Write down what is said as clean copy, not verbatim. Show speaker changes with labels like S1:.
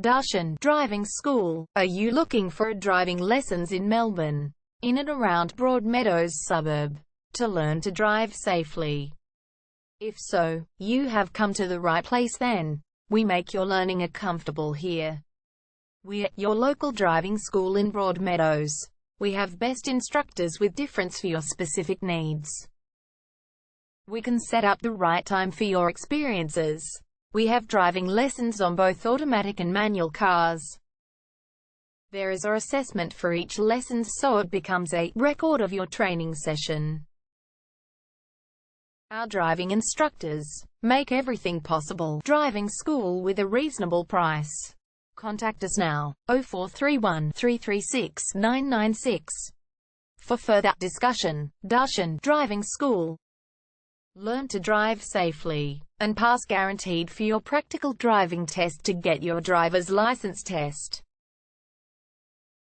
S1: Darshan Driving School. Are you looking for driving lessons in Melbourne, in and around Broadmeadows suburb, to learn to drive safely? If so, you have come to the right place then. We make your learning comfortable here. We're your local driving school in Broadmeadows. We have best instructors with difference for your specific needs. We can set up the right time for your experiences. We have driving lessons on both automatic and manual cars. There is an assessment for each lesson, so it becomes a record of your training session. Our driving instructors make everything possible. Driving school with a reasonable price. Contact us now, 0431 336 996. For further discussion. Darshan Driving School. Learn to drive safely and pass guaranteed for your practical driving test to get your driver's license test.